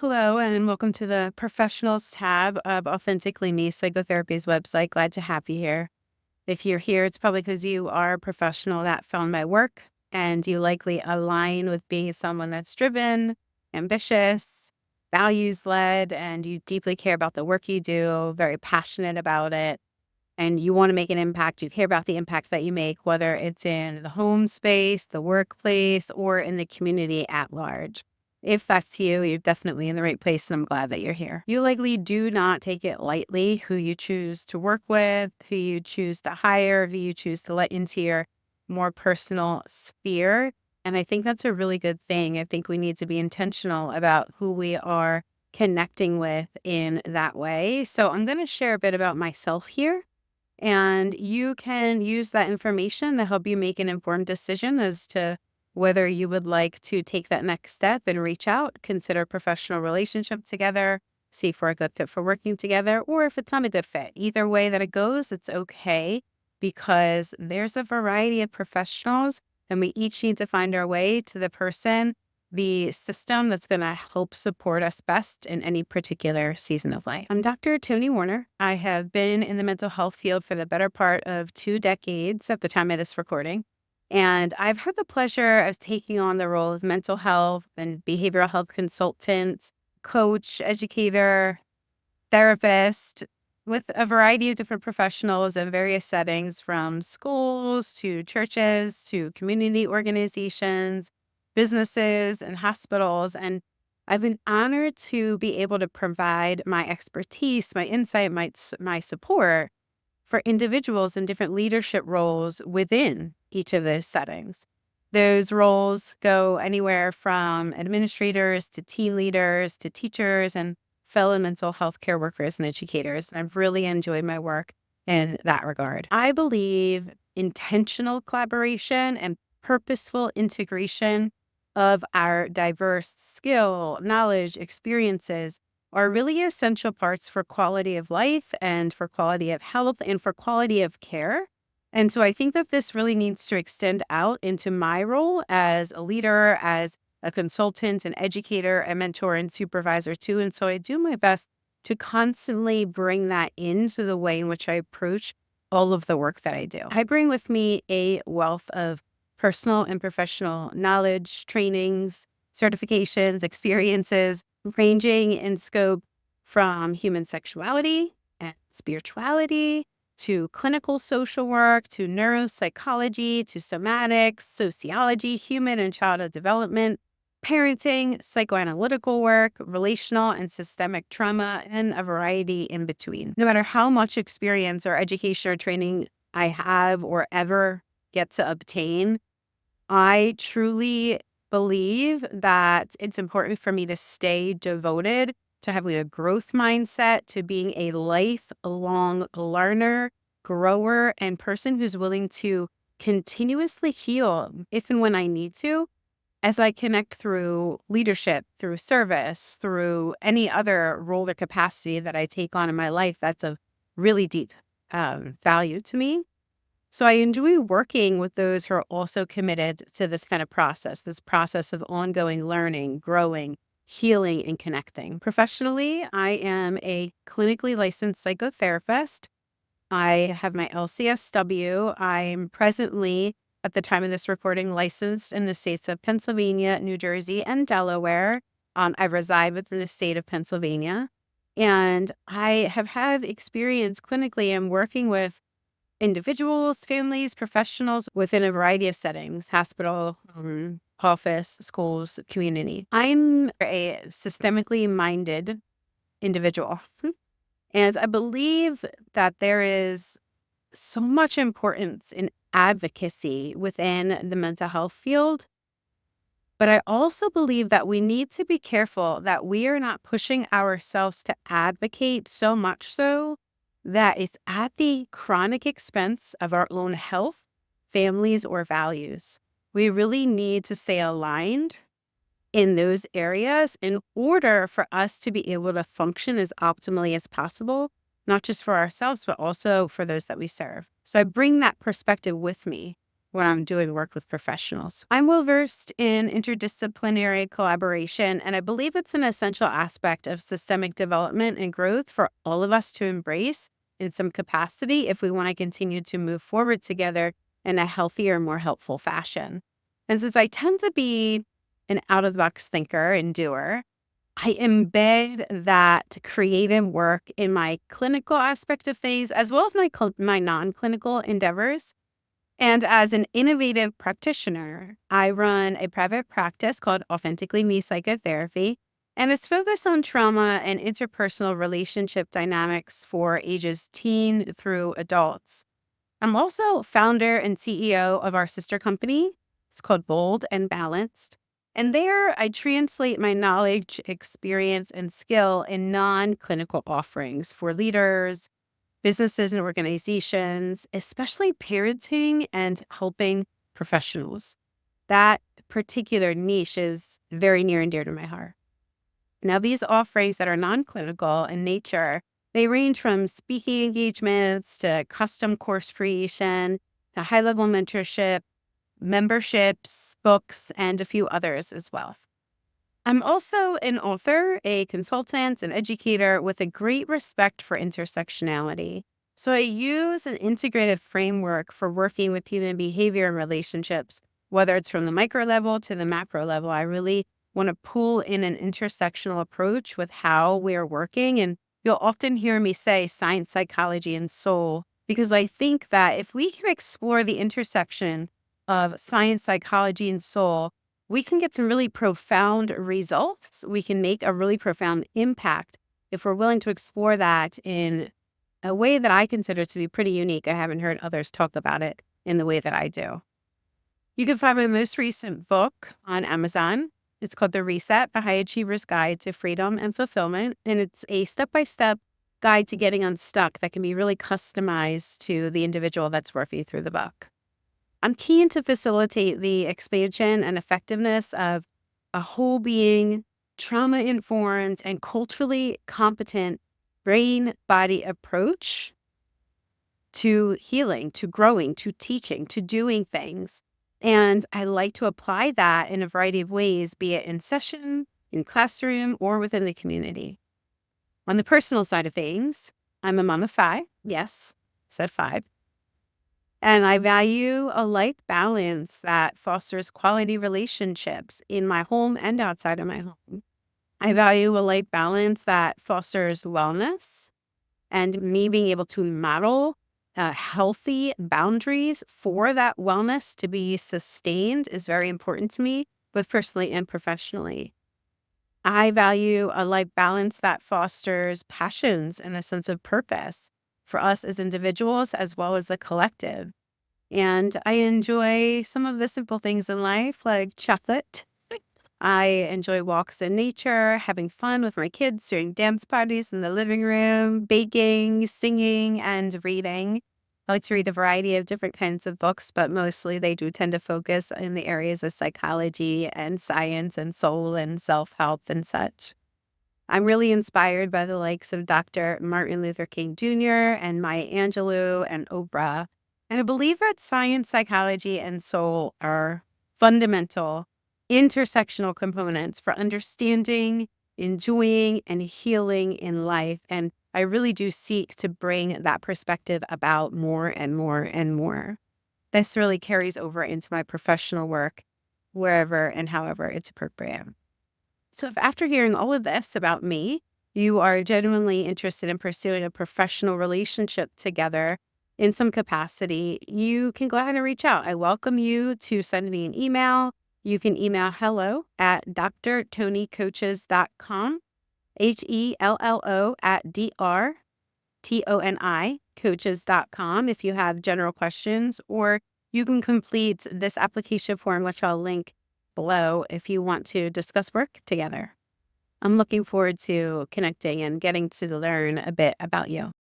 Hello, and welcome to the professionals tab of Authentically Me Psychotherapy's website. Glad to have you here. If you're here, it's probably because you are a professional that found my work and you likely align with being someone that's driven, ambitious, values led, and you deeply care about the work you do, very passionate about it, and you want to make an impact. You care about the impact that you make, whether it's in the home space, the workplace, or in the community at large. If that's you, you're definitely in the right place, and I'm glad that you're here. You likely do not take it lightly who you choose to work with, who you choose to hire, who you choose to let into your more personal sphere. And I think that's a really good thing. I think we need to be intentional about who we are connecting with in that way. So I'm going to share a bit about myself here, and you can use that information to help you make an informed decision as to whether you would like to take that next step and reach out, consider a professional relationship together, see if we're a good fit for working together, or if it's not a good fit. Either way that it goes, it's okay because there's a variety of professionals and we each need to find our way to the person, the system that's going to help support us best in any particular season of life. I'm Dr. Toni Warner. I have been in the mental health field for the better part of 2 decades at the time of this recording. And I've had the pleasure of taking on the role of mental health and behavioral health consultant, coach, educator, therapist with a variety of different professionals in various settings, from schools to churches to community organizations, businesses, and hospitals. And I've been honored to be able to provide my expertise, my insight, my support for individuals in different leadership roles within each of those settings. Those roles go anywhere from administrators to team leaders to teachers and fellow mental health care workers and educators. And I've really enjoyed my work in that regard. I believe intentional collaboration and purposeful integration of our diverse skill, knowledge, experiences are really essential parts for quality of life and for quality of health and for quality of care. And so I think that this really needs to extend out into my role as a leader, as a consultant, an educator, a mentor, and supervisor too. And so I do my best to constantly bring that into the way in which I approach all of the work that I do. I bring with me a wealth of personal and professional knowledge, trainings, certifications, experiences, ranging in scope from human sexuality and spirituality to clinical social work, to neuropsychology, to somatics, sociology, human and childhood development, parenting, psychoanalytical work, relational and systemic trauma, and a variety in between. No matter how much experience or education or training I have or ever get to obtain, I truly believe that it's important for me to stay devoted to having a growth mindset, to being a lifelong learner, grower, and person who's willing to continuously heal if and when I need to, as I connect through leadership, through service, through any other role or capacity that I take on in my life that's of really deep value to me. So I enjoy working with those who are also committed to this kind of process, this process of ongoing learning, growing, healing, and connecting. Professionally, I am a clinically licensed psychotherapist. I have my LCSW. I'm presently, at the time of this recording, licensed in the states of Pennsylvania, New Jersey, and Delaware. I reside within the state of Pennsylvania. And I have had experience clinically in working with individuals, families, professionals within a variety of settings: hospital, office, schools, community. I'm a systemically minded individual. And I believe that there is so much importance in advocacy within the mental health field. But I also believe that we need to be careful that we are not pushing ourselves to advocate so much so that it's at the chronic expense of our own health, families, or values. We really need to stay aligned in those areas in order for us to be able to function as optimally as possible, not just for ourselves, but also for those that we serve. So I bring that perspective with me when I'm doing work with professionals. I'm well versed in interdisciplinary collaboration, and I believe it's an essential aspect of systemic development and growth for all of us to embrace in some capacity if we want to continue to move forward together in a healthier, more helpful fashion. And since I tend to be an out of the box thinker and doer, I embed that creative work in my clinical aspect of things as well as my non-clinical endeavors. And as an innovative practitioner, I run a private practice called Authentically Psychotherapy, and it's focused on trauma and interpersonal relationship dynamics for ages teen through adults. I'm also founder and CEO of our sister company. It's called Bold and Balanced. And there I translate my knowledge, experience, and skill in non clinical offerings for leaders, businesses, and organizations, especially parenting and helping professionals. That particular niche is very near and dear to my heart. Now, these offerings that are non-clinical in nature, they range from speaking engagements to custom course creation to high-level mentorship, memberships, books, and a few others as well. I'm also an author, a consultant, an educator with a great respect for intersectionality. So I use an integrated framework for working with human behavior and relationships, whether it's from the micro level to the macro level. I really want to pull in an intersectional approach with how we're working. And you'll often hear me say science, psychology, and soul, because I think that if we can explore the intersection of science, psychology, and soul, we can get some really profound results. We can make a really profound impact if we're willing to explore that in a way that I consider to be pretty unique. I haven't heard others talk about it in the way that I do. You can find my most recent book on Amazon. It's called The Reset, The High Achiever's Guide to Freedom and Fulfillment. And it's a step-by-step guide to getting unstuck that can be really customized to the individual that's working through the book. I'm keen to facilitate the expansion and effectiveness of a whole being, trauma informed, and culturally competent brain body approach to healing, to growing, to teaching, to doing things. And I like to apply that in a variety of ways, be it in session, in classroom, or within the community. On the personal side of things, I'm a mom of 5. Yes, said 5. And I value a life balance that fosters quality relationships in my home and outside of my home. I value a life balance that fosters wellness, and me being able to model healthy boundaries for that wellness to be sustained is very important to me, both personally and professionally. I value a life balance that fosters passions and a sense of purpose for us as individuals as well as a collective. And I enjoy some of the simple things in life, like chocolate. I enjoy walks in nature, having fun with my kids, doing dance parties in the living room, baking, singing, and reading. I like to read a variety of different kinds of books, but mostly they do tend to focus in the areas of psychology and science and soul and self-help and such. I'm really inspired by the likes of Dr. Martin Luther King Jr. and Maya Angelou and Oprah. And I believe that science, psychology, and soul are fundamental intersectional components for understanding, enjoying, and healing in life. And I really do seek to bring that perspective about more and more and more. This really carries over into my professional work, wherever and however it's appropriate. So if after hearing all of this about me, you are genuinely interested in pursuing a professional relationship together in some capacity, you can go ahead and reach out. I welcome you to send me an email. You can email hello@drtonicoaches.com, HELLO@DRTONI coaches.com if you have general questions, or you can complete this application form, which I'll link below if you want to discuss work together. I'm looking forward to connecting and getting to learn a bit about you.